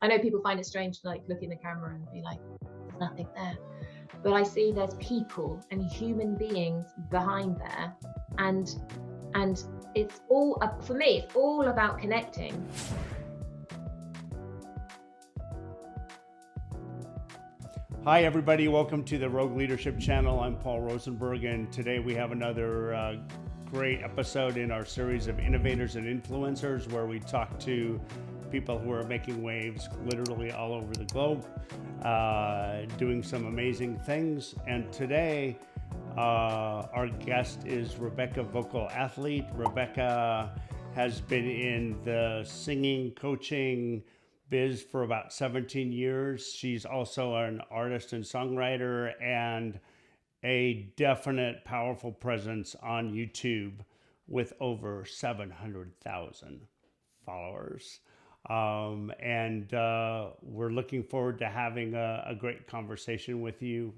I know people find it strange to like look in the camera and be like, there's nothing there. But I see there's people and human beings behind there. And it's all, for me, it's all about connecting. Hi everybody, welcome to the Rogue Leadership Channel. I'm Paul Rosenberg, and today we have another great episode in our series of innovators and influencers, where we talk to people who are making waves literally all over the globe, doing some amazing things. And today our guest is Rebecca, vocal athlete. Rebecca has been in the singing, coaching biz for about 17 years. She's also an artist and songwriter and a definite powerful presence on YouTube with over 700,000 followers. And we're looking forward to having a great conversation with you.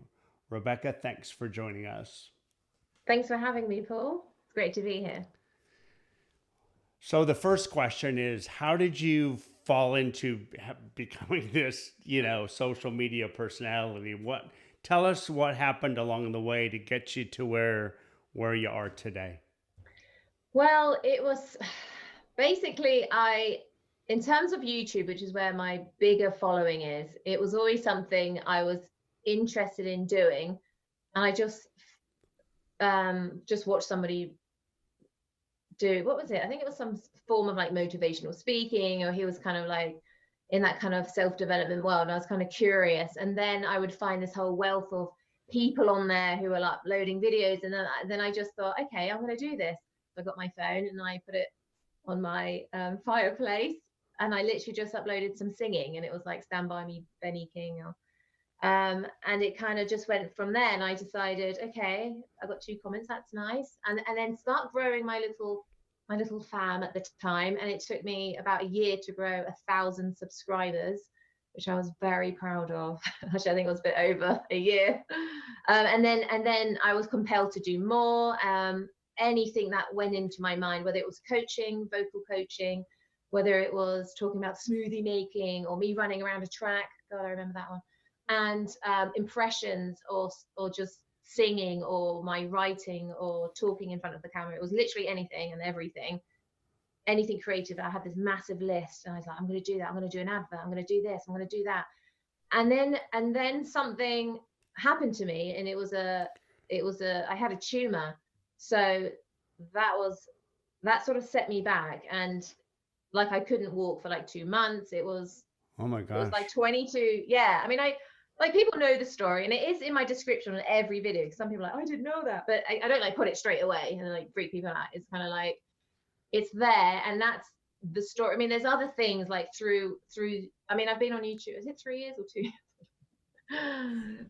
Rebecca, thanks for joining us. Thanks for having me, Paul. It's great to be here. So the first question is, how did you fall into becoming this, social media personality? Tell us what happened along the way to get you to where you are today. Well, it was basically, in terms of YouTube, which is where my bigger following is, it was always something I was interested in doing. And I just watched somebody do, what was it? I think it was some form of like motivational speaking, or he was kind of like in that kind of self-development world. And I was kind of curious. And then I would find this whole wealth of people on there who are uploading videos. And then I just thought, okay, I'm going to do this. I got my phone and I put it on my fireplace, and I literally just uploaded some singing, and it was like Stand By Me, Benny King. And it kind of just went from there. And I decided, okay, I got 2 comments, that's nice. And then start growing my little fam at the time. And it took me about a year to grow 1,000 subscribers, which I was very proud of. Actually, I think it was a bit over a year. And then I was compelled to do more. Anything that went into my mind, whether it was coaching, vocal coaching, whether it was talking about smoothie making or me running around a track. God, I remember that one. And impressions or just singing or my writing or talking in front of the camera. It was literally anything and everything, anything creative. I had this massive list, and I was like, I'm going to do that. I'm going to do an advert. I'm going to do this. I'm going to do that. And then something happened to me, and I had a tumor. So that sort of set me back, and like I couldn't walk for like 2 months. It was, oh my gosh, it was like 22. Yeah. I mean, like people know the story, and it is in my description on every video. Some people are like, oh, I didn't know that, but I don't like put it straight away and like freak people out. It's kind of like, it's there, and that's the story. I mean, there's other things like through, I mean, I've been on YouTube, is it 3 years or 2 years?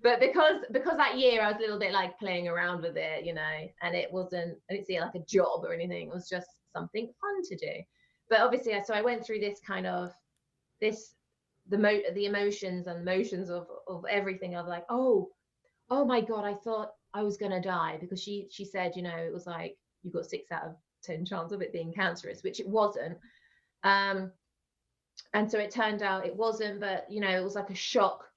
But because that year I was a little bit like playing around with it, and I didn't see it like a job or anything. It was just something fun to do. But obviously, so I went through this kind of the emotions and motions of everything of like, oh my God, I thought I was gonna die, because she said, it was like you got 6 out of 10 chance of it being cancerous, which it wasn't. And so it turned out it wasn't, but it was like a shock.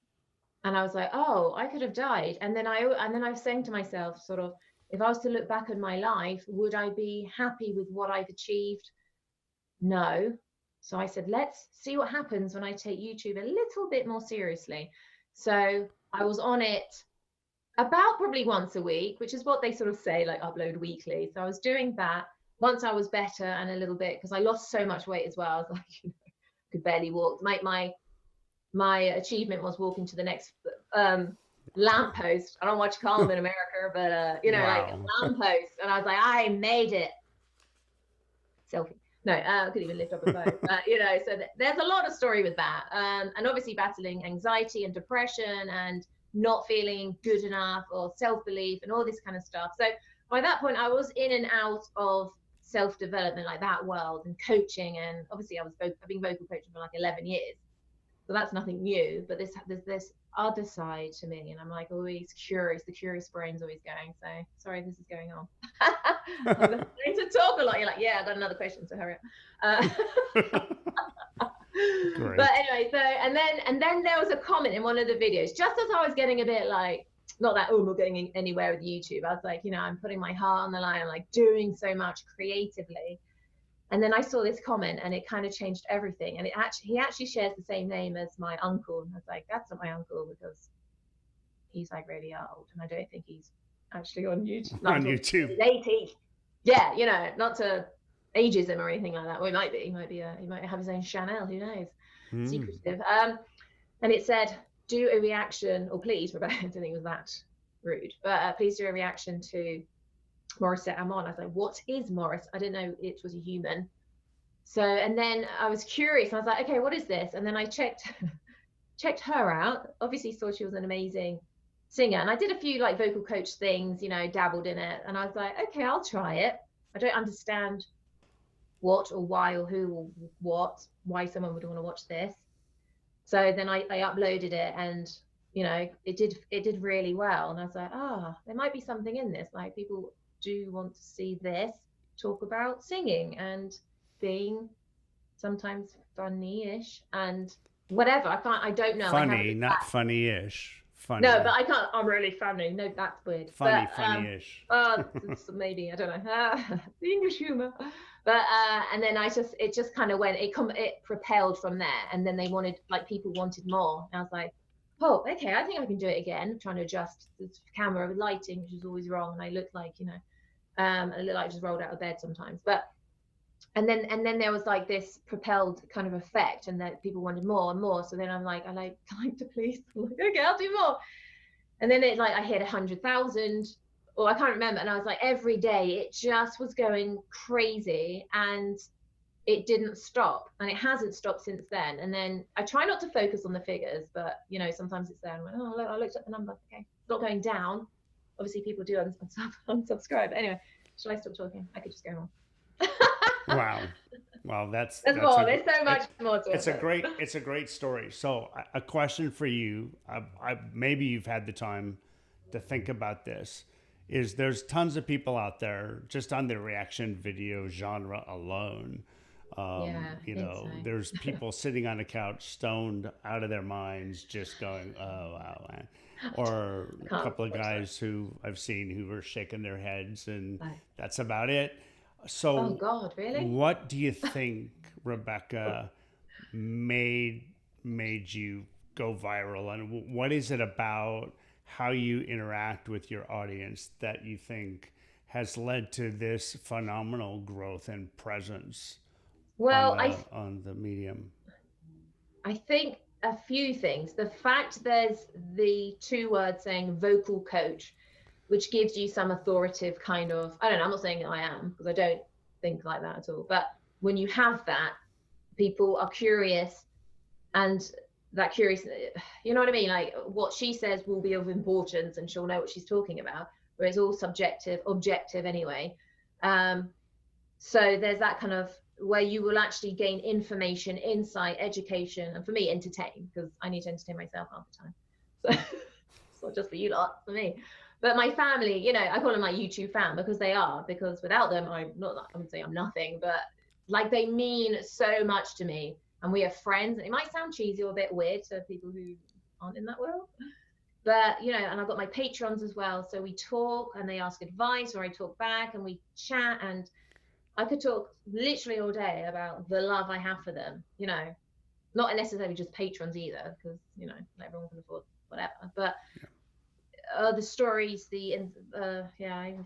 And I was like, oh, I could have died. And then I was saying to myself, sort of, if I was to look back at my life, would I be happy with what I've achieved? No. So I said, let's see what happens when I take YouTube a little bit more seriously. So I was on it about probably once a week, which is what they sort of say, like upload weekly. So I was doing that once I was better, and a little bit, because I lost so much weight as well. I was like, could barely walk. My achievement was walking to the next lamppost. I don't know what you call them in America, but wow. Like a lamppost. And I was like, I made it. Selfie. No, I couldn't even lift up a phone. But so there's a lot of story with that. And obviously battling anxiety and depression and not feeling good enough or self-belief and all this kind of stuff. So by that point, I was in and out of self-development, like that world, and coaching. And obviously I've been vocal coaching for like 11 years. So that's nothing new, but there's this other side to me, and I'm like always curious. The curious brain's always going. So sorry, this is going on. I'm going to talk a lot. You're like, yeah, I got another question, so hurry up. Great. But anyway, so and then there was a comment in one of the videos, just as I was getting a bit like, not that, oh, I'm not getting anywhere with YouTube. I was like, I'm putting my heart on the line. I'm like doing so much creatively. And then I saw this comment and it kind of changed everything. And he actually shares the same name as my uncle. And I was like, that's not my uncle because he's like really old. And I don't think he's actually on YouTube. On YouTube. He's 80. Yeah, not to ageism or anything like that. Well, he might be. He might have his own Chanel. Who knows? Secretive. And it said, do a reaction, or please, Rebecca, I don't think it was that rude, but please do a reaction to Morissette Amon. I was like, what is Morris? I didn't know it was a human. So, and then I was curious. I was like, okay, what is this? And then I checked her out. Obviously saw she was an amazing singer. And I did a few like vocal coach things, dabbled in it. And I was like, okay, I'll try it. I don't understand what or why or who or what, why someone would want to watch this. So then I uploaded it, and it did really well. And I was like, there might be something in this. Like, people do want to see this talk about singing and being sometimes funny-ish and whatever. I don't know. Funny, not funny-ish. Funny. No, but I can't. I'm really funny. No, that's weird. Funny-ish. Maybe, I don't know. The English humor. But and then it just kind of went. It propelled from there, and then people wanted more. And I was like, oh, okay, I think I can do it again. I'm trying to adjust the camera with lighting, which is always wrong, and I look like I look like I just rolled out of bed sometimes. But and then there was like this propelled kind of effect, and that people wanted more and more. So then I'm like, can I to please? I'm like, okay, I'll do more. And then I hit 100,000, or I can't remember. And I was like, every day it just was going crazy, and it didn't stop, and it hasn't stopped since then. And then I try not to focus on the figures, but sometimes it's there. I'm like, oh, look, I looked at the number. Okay, it's not going down. Obviously, people do unsubscribe. But anyway, shall I stop talking? I could just go on. Wow, that's more. There's so much more to it. It's a great story. So a question for you, maybe you've had the time to think about this, is there's tons of people out there just on the reaction video genre alone. There's people sitting on a couch stoned out of their minds just going, oh, wow. Or a couple of guys who I've seen who were shaking their heads, and that's about it. So, oh God, really? What do you think, Rebecca, made you go viral, and what is it about how you interact with your audience that you think has led to this phenomenal growth and presence on the medium? I think a few things. The fact there's the two words saying vocal coach, which gives you some authoritative kind of, I don't know, I'm not saying I am, because I don't think like that at all. But when you have that, people are curious, and that curious, you know what I mean? Like, what she says will be of importance, and she'll know what she's talking about, where it's all subjective, objective anyway. So there's that kind of where you will actually gain information, insight, education, and for me, entertain, because I need to entertain myself half the time. So it's not just for you lot, for me. But my family, I call them my YouTube fam, because without them, I would say I'm nothing, but like, they mean so much to me, and we are friends. It might sound cheesy or a bit weird to people who aren't in that world, but and I've got my patrons as well. So we talk, and they ask advice, or I talk back, and we chat, and I could talk literally all day about the love I have for them, not necessarily just patrons either, because, not everyone can afford whatever, but the stories, I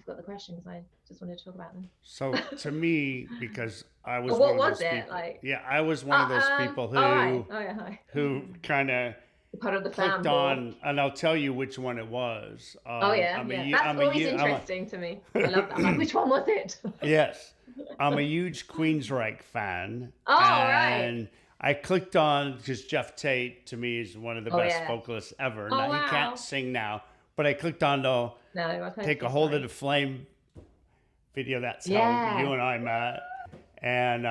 forgot the question because I just wanted to talk about them. So to me, because I was what was it people, like? Yeah, I was one of those people who kind of part of the clicked on, and I'll tell you which one it was. That's always interesting to me. I love that. I'm like, which one was it? Yes, I'm a huge QUEENSRYCHE fan. Right. I clicked on, because Jeff Tate to me is one of the best vocalists ever. Now he can't sing now, but I clicked on to Take a Hold of the Flame video. That's how you and I met. And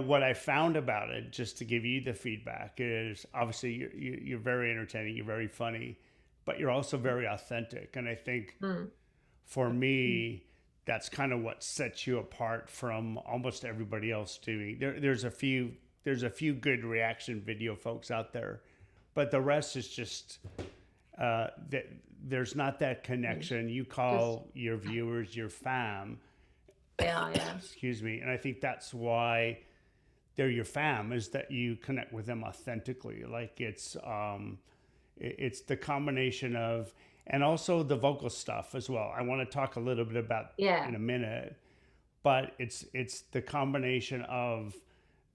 what I found about it, just to give you the feedback, is obviously you're very entertaining, you're very funny, but you're also very authentic. And I think for me, that's kind of what sets you apart from almost everybody else doing. There's there's a few good reaction video folks out there, but the rest is just there's not that connection. You call your viewers your fam. Yeah, yeah. Excuse me. And I think that's why they're your fam, is that you connect with them authentically. Like it's the combination of, and also the vocal stuff as well. I want to talk a little bit about in a minute, but it's the combination of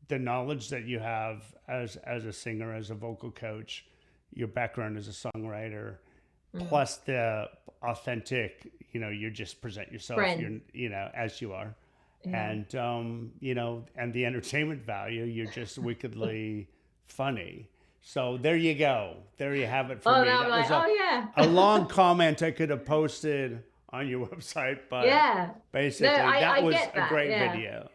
the knowledge that you have as a singer, as a vocal coach, your background as a songwriter, plus the authentic, you just present yourself, as you are. Yeah. And, and the entertainment value, you're just wickedly funny. So there you go. There you have it for me. That was a long comment I could have posted on your website, but basically that was a great video.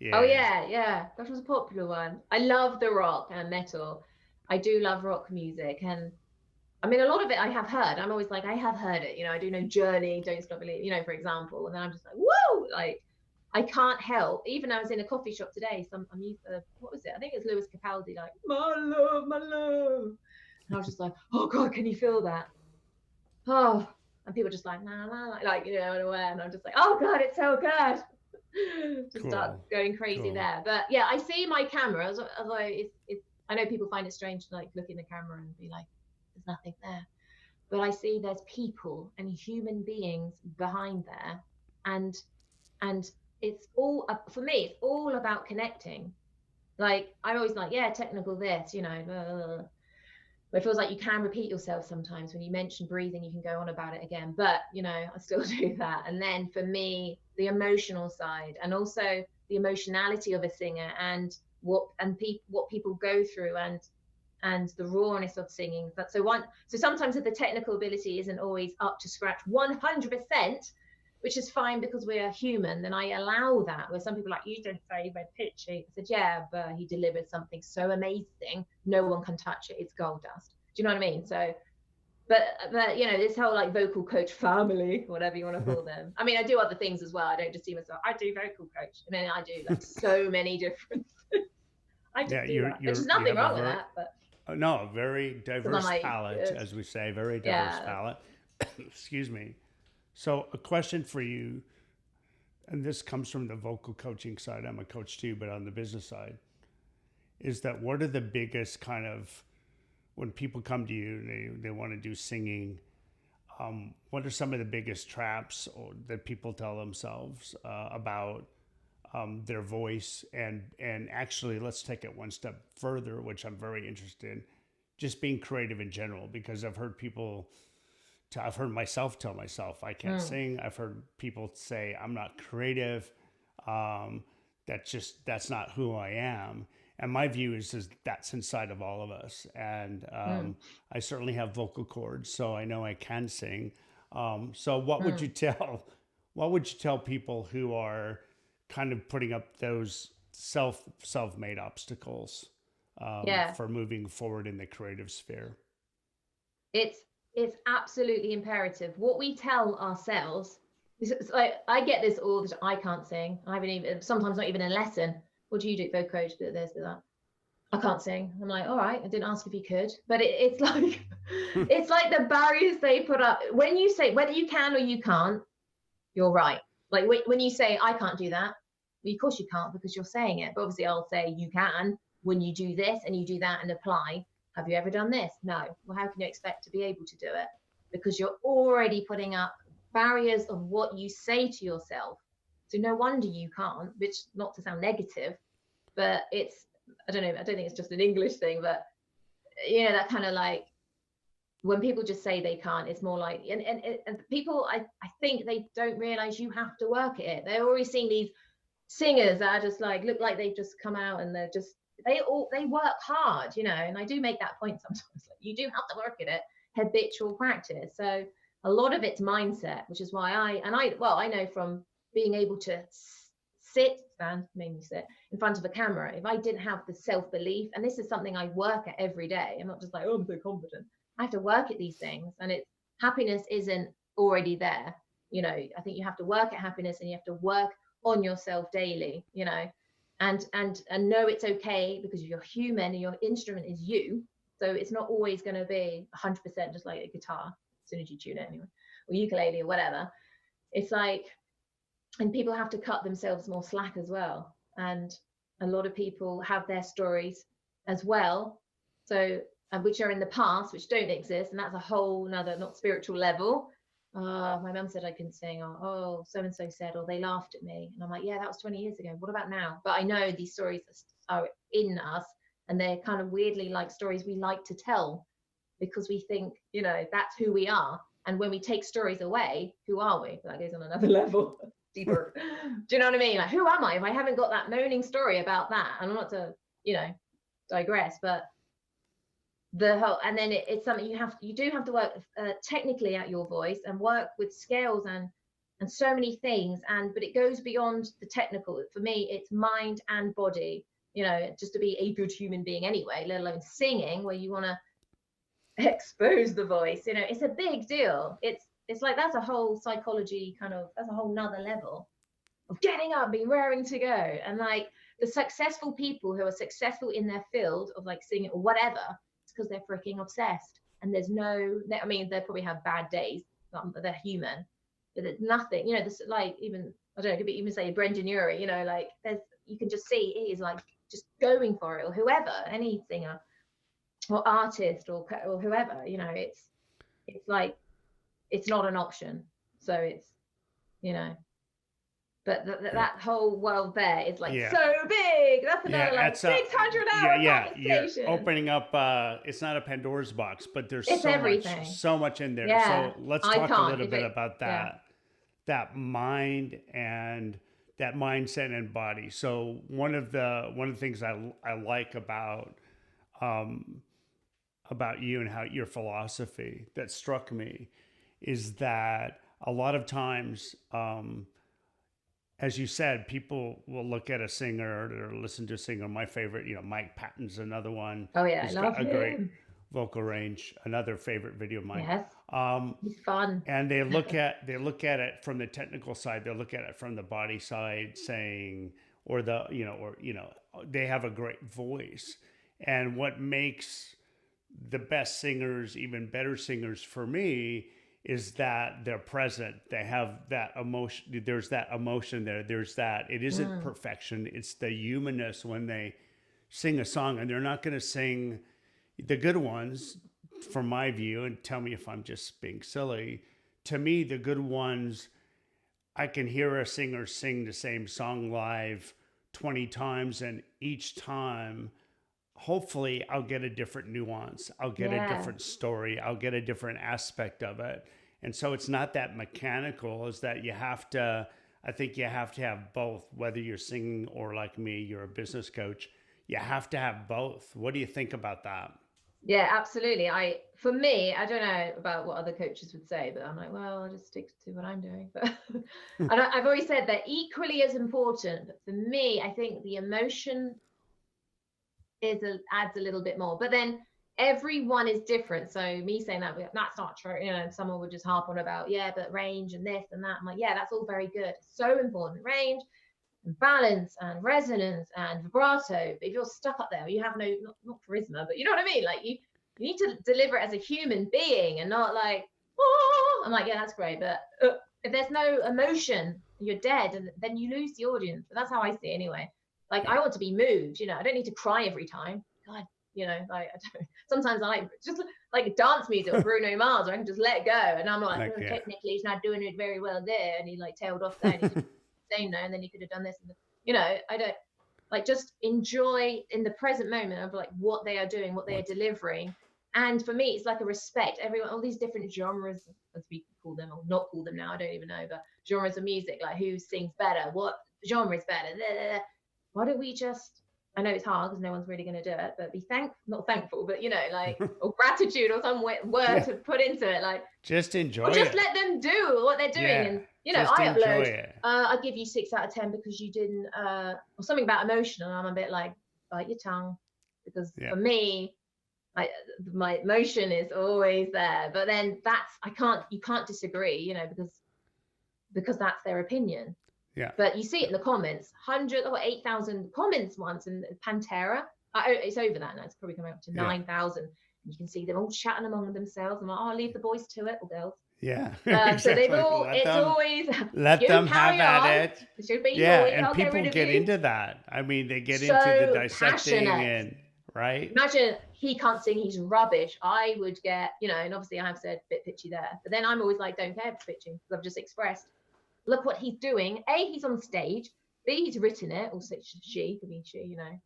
Yeah. Oh yeah. That was a popular one. I love the rock and metal. I do love rock music, and I mean, a lot of it I have heard. I'm always like, I have heard it. I do know Journey, Don't Stop Believing, for example. And then I'm just like, whoa! Like, I can't help. Even I was in a coffee shop today. What was it? I think it was Lewis Capaldi, like, my love, my love. And I was just like, oh God, can you feel that? Oh, and people just like, nah, nah, like, unaware. And I'm just like, oh God, it's so good. Just start going crazy there. But yeah, I see my camera, although I know people find it strange to like look in the camera and be like, there's nothing there. But I see there's people and human beings behind there. And it's all, for me, it's all about connecting. Like, I'm always like, yeah, technical this, blah, blah, blah. But it feels like you can repeat yourself sometimes. When you mention breathing, you can go on about it again. But, I still do that. And then for me, the emotional side, and also the emotionality of a singer, and what people go through, and the rawness of singing. So sometimes if the technical ability isn't always up to scratch 100%, which is fine because we're human, then I allow that. Where some people are like, you don't say red pitchy. I said, yeah, but he delivered something so amazing, no one can touch it. It's gold dust. Do you know what I mean? So, but this whole like vocal coach family, whatever you want to call them. I mean, I do other things as well. I don't just see myself. I do vocal coach. I mean, I do like so many different things. I just do that. There's nothing wrong with that, but. No, a very diverse palette, as we say, very diverse palette. Excuse me. So a question for you, and this comes from the vocal coaching side. I'm a coach too, but on the business side, is that what are the biggest kind of, when people come to you, they want to do singing, what are some of the biggest traps that people tell themselves about their voice? And actually, let's take it one step further, which I'm very interested in, just being creative in general, because I've heard myself tell myself I can't sing. I've heard people say I'm not creative. That's not who I am. And my view is that's inside of all of us. And I certainly have vocal cords, so I know I can sing. So what would you tell people who are kind of putting up those self-made obstacles for moving forward in the creative sphere? It's absolutely imperative. What we tell ourselves, it's like, I get this all the time. I can't sing. I haven't even, sometimes not even a lesson. What do you do, vocal coach? Do this, do that. I can't sing. I'm like, all right, I didn't ask if you could. But it's like, it's like the barriers they put up. When you say whether you can or you can't, you're right. Like when you say, I can't do that, well, of course you can't, because you're saying it. But obviously I'll say you can when you do this and you do that and apply. Have you ever done this? No. Well, how can you expect to be able to do it? Because you're already putting up barriers of what you say to yourself. So no wonder you can't, which, not to sound negative, but it's, I don't know, I don't think it's just an English thing, but that kind of like, when people just say they can't, it's more like, and people, I think they don't realize you have to work at it. They're already seeing these singers that are just like, look like they've just come out and they're just, they work hard, and I do make that point sometimes. Like, you do have to work at it, habitual practice. So a lot of it's mindset, which is why I know from being able to mainly sit in front of a camera. If I didn't have the self-belief, and this is something I work at every day, I'm not just like, oh, I'm so confident. I have to work at these things, and happiness isn't already there. I think you have to work at happiness, and you have to work on yourself daily, and know it's okay, because you're human and your instrument is you. So it's not always going to be 100% just like a guitar as soon as you tune it anyway, or ukulele or whatever. It's like, and people have to cut themselves more slack as well. And a lot of people have their stories as well, so which are in the past, which don't exist, and that's a whole nother, not spiritual level. My mum said I couldn't sing, or oh, so and so said, or they laughed at me, and I'm like, yeah, that was 20 years ago. What about now? But I know these stories are in us, and they're kind of weirdly like stories we like to tell, because we think, you know, that's who we are. And when we take stories away, who are we? That goes on another level, deeper. Do you know what I mean? Like, who am I if I haven't got that moaning story about that? And I'm not to, you know, digress, but the whole, and then it's something you do have to work technically at your voice, and work with scales and so many things. But it goes beyond the technical. For me, it's mind and body, you know, just to be a good human being anyway, let alone singing, where you want to expose the voice, you know. It's a big deal. It's like, that's a whole psychology kind of, that's a whole nother level of getting up, being raring to go. And like, the successful people who are successful in their field of like singing or whatever, it's because they're freaking obsessed. And there's no, I mean, they probably have bad days, but they're human. But there's nothing, you know, this, like, even, I don't know, it could be even say Brendan Urie, you know, like, there's, you can just see he is like just going for it, or whoever, any singer or artist or whoever, you know. It's like, it's not an option. So it's, you know, but that whole world there is like so big. That's another like 600-hour conversation. You're opening up, it's not a Pandora's box, but there's so much in there. Yeah. So let's talk a little bit about that, that mind and that mindset and body. So one of the things I like about you and how your philosophy that struck me is that a lot of times, as you said, people will look at a singer or listen to a singer. My favorite, you know, Mike Patton's another one. Oh yeah, he's I love got a him. great vocal range. Another favorite video of mine. Yes, he's fun. And they look at it from the technical side. They look at it from the body side, saying, they have a great voice. And what makes the best singers even better singers for me is that they're present. They have that emotion. There's that emotion there. There's that, it isn't perfection. It's the humanness when they sing a song, and they're not going to sing the good ones, from my view, and tell me if I'm just being silly. To me, the good ones, I can hear a singer sing the same song live 20 times, and each time, hopefully I'll get a different nuance. I'll get a different story. I'll get a different aspect of it. And so it's not that mechanical, is that I think you have to have both, whether you're singing or, like me, you're a business coach, you have to have both. What do you think about that? Yeah, absolutely. For me, I don't know about what other coaches would say, but I'm like, well, I'll just stick to what I'm doing. But and I've always said they're equally as important. But for me, I think the emotion adds a little bit more. But then everyone is different. So me saying that's not true. You know, someone would just harp on about, yeah, but range and this and that. I'm like, yeah, that's all very good. So important. Range and balance and resonance and vibrato. But if you're stuck up there, you have not charisma, but you know what I mean? Like you need to deliver it as a human being, and not like, oh, I'm like, yeah, that's great. But if there's no emotion, you're dead, and then you lose the audience. But that's how I see it anyway. Like, I want to be moved, you know, I don't need to cry every time. God, you know, like, sometimes I like just like dance music or Bruno Mars, where I can just let go. And I'm like, technically he's not doing it very well there. And he like tailed off there. And he did the same there, and then he could have done this. And you know, I don't like, just enjoy in the present moment of like what they are doing, what they are delivering. And for me, it's like a respect. Everyone, all these different genres, as we call them, or not call them now, I don't even know, but genres of music, like who sings better, what genre is better. Blah, blah, blah. Why don't we just, I know it's hard because no one's really going to do it, but be not thankful, but you know, like, or gratitude or some word to put into it, like just enjoy it. Just let them do what they're doing. And you know, I upload, I'll give you 6 out of 10 because you didn't, or something about emotion, and I'm a bit like, bite your tongue, because for me, my emotion is always there. But then you can't disagree, you know, because that's their opinion. Yeah. But you see it in the comments, 8,000 comments once, and Pantera, it's over that now. It's probably coming up to 9,000. You can see them all chatting among themselves. I'm like, oh, leave the boys to it, or girls. Yeah. So they've Exactly. all, it's always, let you them carry have on. at it. It should be Yeah, boys, and I'll people rid of get you. into that. I mean, they get So into the dissecting passionate. and right. Imagine he can't sing, he's rubbish. I would get, you know, and obviously I have said a bit pitchy there, but then I'm always like, don't care if it's pitchy, because I've just expressed, look what he's doing. A, he's on stage. B, he's written it, or she, could be she, you know.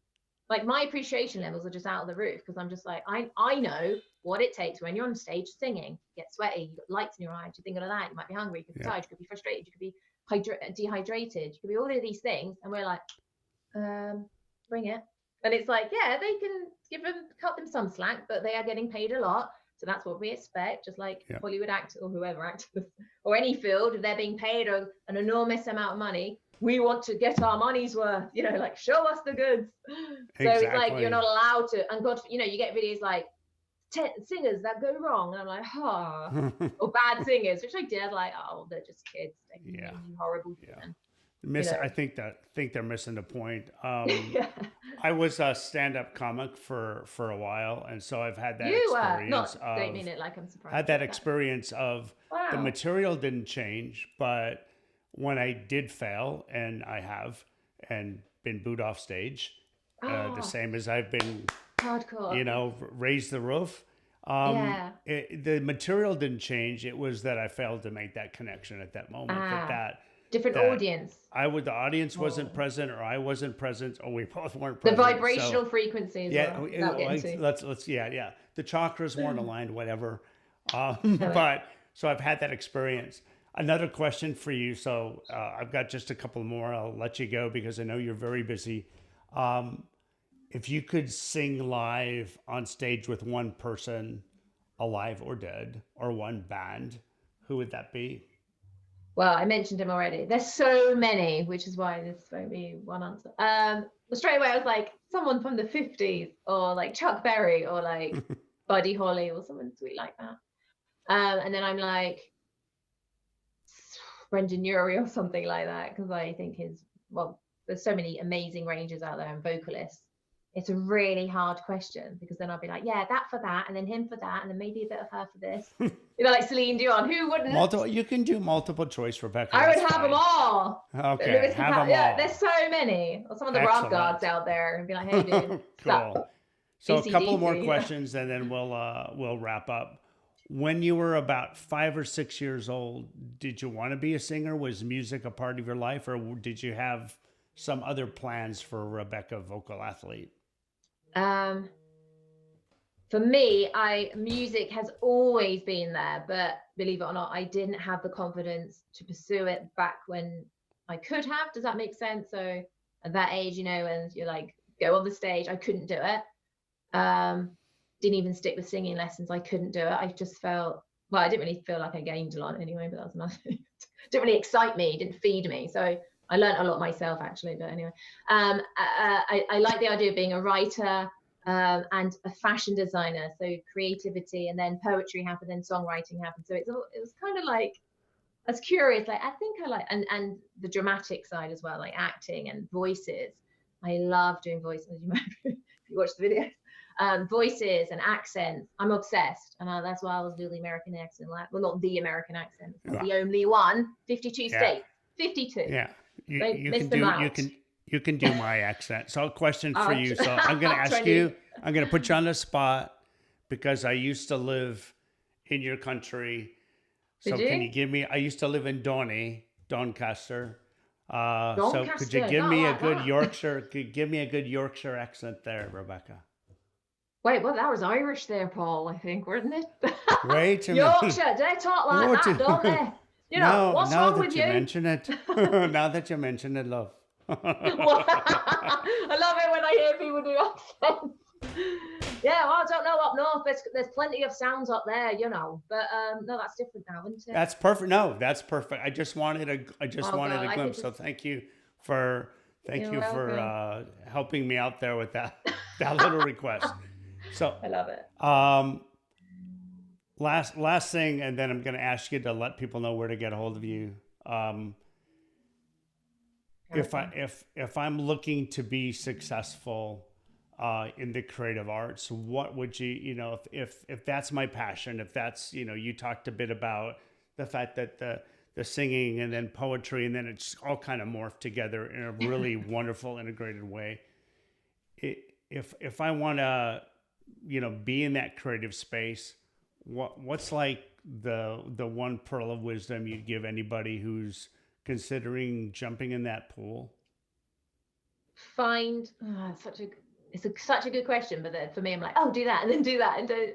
Like, my appreciation levels are just out of the roof, because I'm just like, I know what it takes when you're on stage singing. You get sweaty, you got lights in your eyes, you're thinking of that, you might be hungry, you could be tired, you could be frustrated, you could be dehydrated, you could be all of these things, and we're like, bring it. And it's like, yeah, they can cut them some slack, but they are getting paid a lot. So that's what we expect, just like Hollywood actors or whoever actors or any field, if they're being paid an enormous amount of money, we want to get our money's worth, you know, like, show us the goods. So it's like, you're not allowed to, and God, you know, you get videos like 10 singers that go wrong, and I'm like, or bad singers, which I did, like, oh, they're just kids. They're horrible human. I think they're missing the point. I was a stand-up comic for a while, and so I've had that experience. Don't mean it like I'm surprised. Had that experience of the material didn't change, but when I did fail, and I have, and been booed off stage, the same as I've been, hardcore, you know, raised the roof. The material didn't change. It was that I failed to make that connection at that moment. Different audience. The audience wasn't present, or I wasn't present, or we both weren't present. The vibrational frequencies. Yeah, let's the chakras weren't aligned, whatever. But so I've had that experience. Another question for you. So I've got just a couple more. I'll let you go because I know you're very busy. If you could sing live on stage with one person, alive or dead, or one band, who would that be? Well, I mentioned him already. There's so many, which is why this won't be one answer. Straight away, I was like, someone from the 50s, or like Chuck Berry, or like Buddy Holly, or someone sweet like that. And then I'm like, Brendan Urie, or something like that, because I think there's so many amazing ranges out there and vocalists. It's a really hard question, because then I'll be like, yeah, that for that, and then him for that, and then maybe a bit of her for this. You know, like Celine Dion. Who wouldn't? You can do multiple choice, Rebecca. I would have them all. Okay, have them all. Yeah, there's so many. Or some of the rock gods out there, and be like, hey, dude. Cool. So a couple more questions, and then we'll wrap up. When you were about 5 or 6 years old, did you want to be a singer? Was music a part of your life, or did you have some other plans for Rebecca, vocal athlete? For me, music has always been there, but believe it or not, I didn't have the confidence to pursue it back when I could have. Does that make sense? So at that age, you know, and you're like, go on the stage, I couldn't do it. Didn't even stick with singing lessons. I couldn't do it. I just felt, well, I didn't really feel like I gained a lot anyway, but that's another thing. Didn't really excite me, didn't feed me. So I learned a lot myself, actually, but anyway. I like the idea of being a writer and a fashion designer. So creativity, and then poetry happened, then songwriting happened. So it was kind of like, I was curious, like, I think I like, and the dramatic side as well, like acting and voices. I love doing voices, you might, if you watch the videos. Voices and accents, I'm obsessed, and that's why I was doing the American accent. Well, not the American accent, the only one. 52 states, 52. Yeah, you can do my accent. So a question for you. So I'm going to ask you. I'm going to put you on the spot because I used to live in your country. So can you give me? I used to live in Doncaster. So could you give me a good Yorkshire? Could give me a good Yorkshire accent there, Rebecca? Wait, well, that was Irish there, Paul, I think, wasn't it? Wait a Yorkshire, they talk like that, don't they? You know, what's wrong with you? Now that you mention it, love. I love it when I hear people do accents. Yeah, well, I don't know up north. There's plenty of sounds up there, you know. But no, that's different now, isn't it? That's perfect. No, that's perfect. I just wanted a glimpse. So thank you for helping me out there with that little request. So I love it. Last thing, and then I'm going to ask you to let people know where to get a hold of you. if I'm looking to be successful in the creative arts, what would you know, if that's my passion, if that's, you know, you talked a bit about the fact that the singing and then poetry, and then it's all kind of morphed together in a really wonderful integrated way. If I want to, you know, be in that creative space, what's like the one pearl of wisdom you'd give anybody who's considering jumping in that pool? Find such a good question, but then for me, I'm like, oh, do that and then do that and do.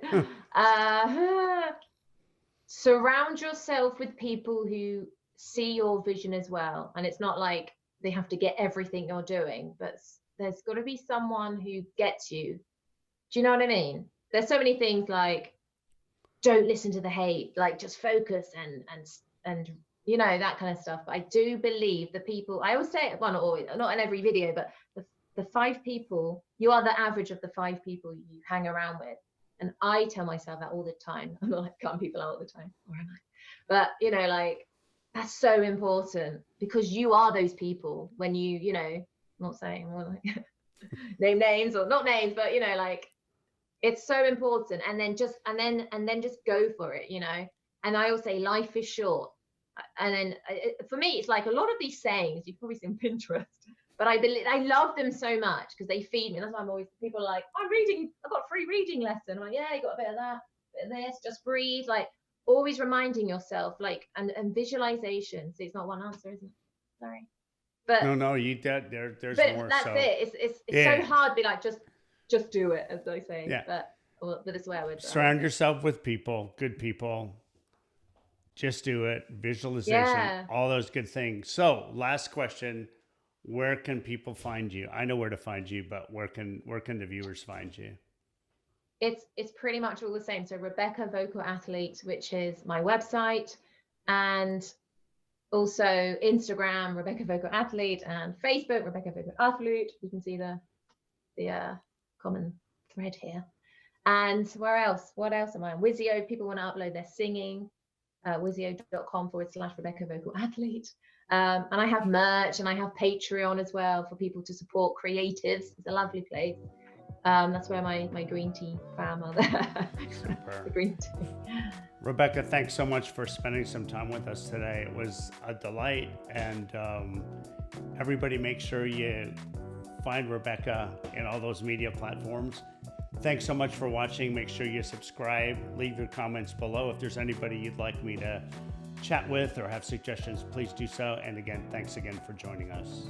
Surround yourself with people who see your vision as well, and it's not like they have to get everything you're doing, but there's got to be someone who gets you. Do you know what I mean? There's so many things like, don't listen to the hate, like just focus and you know, that kind of stuff. But I do believe the people, I always say it, well, not always, not in every video, but the 5 people, you are the average of the 5 people you hang around with. And I tell myself that all the time. I'm not like cutting people out all the time, or am I? But you know, like, that's so important, because you are those people when you know, I'm not saying well, like, name names or not names, but you know, like, it's so important. And then just go for it, you know. And I always say life is short. And then for me, it's like a lot of these sayings you've probably seen on Pinterest, but I love them so much because they feed me. That's why I'm always, people are like, I'm reading, I've got a free reading lesson. I'm like, yeah, you got a bit of that, bit of this, just breathe. Like, always reminding yourself, like, and visualization. So it's not one answer, isn't it? Sorry. But No, you did. There's but more. that's So it. It's yeah. so hard to be like, just do it, as they say. Yeah. But with a swear word. Surround yourself with people, good people. Just do it. Visualization, all those good things. So, last question: where can people find you? I know where to find you, but where can the viewers find you? It's pretty much all the same. So Rebecca Vocal Athlete, which is my website, and also Instagram, Rebecca Vocal Athlete, and Facebook, Rebecca Vocal Athlete. You can see the common thread here. And where else? What else am I on? Wizio, people want to upload their singing. Wizio.com/Rebecca Vocal Athlete. And I have merch, and I have Patreon as well for people to support creatives. It's a lovely place. That's where my green tea fam are there. Super. The green tea. Rebecca, thanks so much for spending some time with us today. It was a delight. And everybody, make sure you find Rebecca in all those media platforms. Thanks so much for watching. Make sure you subscribe, leave your comments below. If there's anybody you'd like me to chat with or have suggestions, please do so. And again, thanks again for joining us.